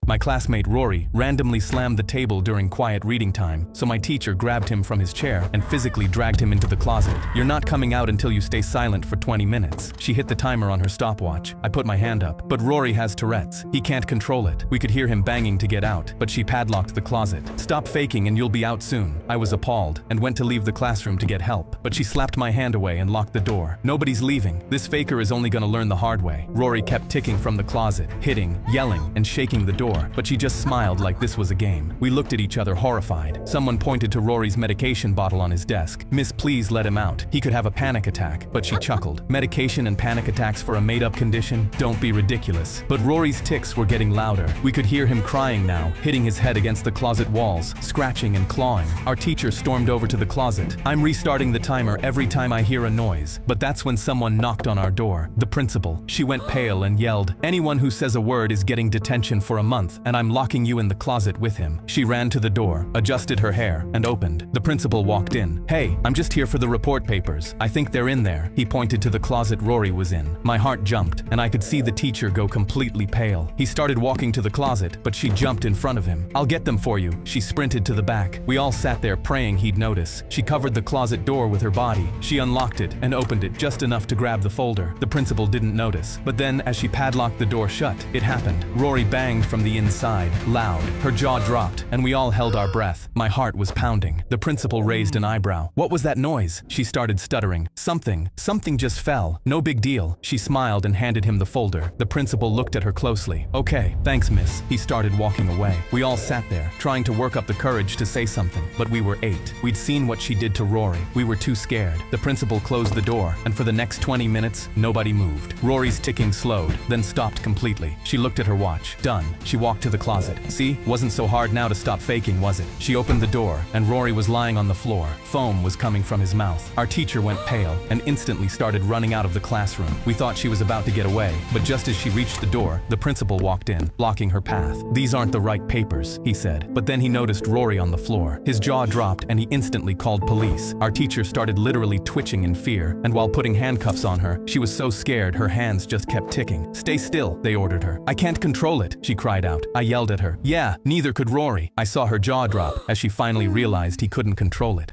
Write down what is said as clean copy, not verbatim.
My classmate Rory randomly slammed the table during quiet reading time, so my teacher grabbed him from his chair and physically dragged him into the closet. "You're not coming out until you stay silent for 20 minutes. She hit the timer on her stopwatch. I put my hand up. But Rory has Tourette's. He can't control it. We could hear him banging to get out, but she padlocked the closet. "Stop faking and you'll be out soon." I was appalled and went to leave the classroom to get help, but she slapped my hand away and locked the door. "Nobody's leaving. This faker is only gonna learn the hard way." Rory kept ticking from the closet, hitting, yelling, and shaking the door, but she just smiled like this was a game. We looked at each other horrified. Someone pointed to Rory's medication bottle on his desk. "Miss, please let him out. He could have a panic attack." But she chuckled. "Medication and panic attacks for a made-up condition? Don't be ridiculous." But Rory's tics were getting louder. We could hear him crying now, hitting his head against the closet walls, scratching and clawing. Our teacher stormed over to the closet. "I'm restarting the timer every time I hear a noise." But that's when someone knocked on our door. The principal. She went pale and yelled, "Anyone who says a word is getting detention for a month, and I'm locking you in the closet with him." She ran to the door, adjusted her hair, and opened. The principal walked in. "Hey, I'm just here for the report papers. I think they're in there." He pointed to the closet Rory was in. My heart jumped, and I could see the teacher go completely pale. He started walking to the closet, but she jumped in front of him. "I'll get them for you." She sprinted to the back. We all sat there praying he'd notice. She covered the closet door with her body. She unlocked it and opened it just enough to grab the folder. The principal didn't notice. But then, as she padlocked the door shut, it happened. Rory banged from the inside, loud. Her jaw dropped, and we all held our breath. My heart was pounding. The principal raised an eyebrow. "What was that noise?" She started stuttering. Something just fell. No big deal." She smiled and handed him the folder. The principal looked at her closely. "Okay, thanks, miss." He started walking away. We all sat there, trying to work up the courage to say something, but we were 8. We'd seen what she did to Rory. We were too scared. The principal closed the door, and for the next 20 minutes, nobody moved. Rory's ticking slowed, then stopped completely. She looked at her watch. Done. She walked to the closet. "See? Wasn't so hard now to stop faking, was it?" She opened the door, and Rory was lying on the floor. Foam was coming from his mouth. Our teacher went pale and instantly started running out of the classroom. We thought she was about to get away, but just as she reached the door, the principal walked in, blocking her path. "These aren't the right papers," he said. But then he noticed Rory on the floor. His jaw dropped and he instantly called police. Our teacher started literally twitching in fear, and while putting handcuffs on her, she was so scared her hands just kept ticking. "Stay still," they ordered her. "I can't control it," she cried out. I yelled at her. "Yeah, neither could Rory." I saw her jaw drop as she finally realized he couldn't control it.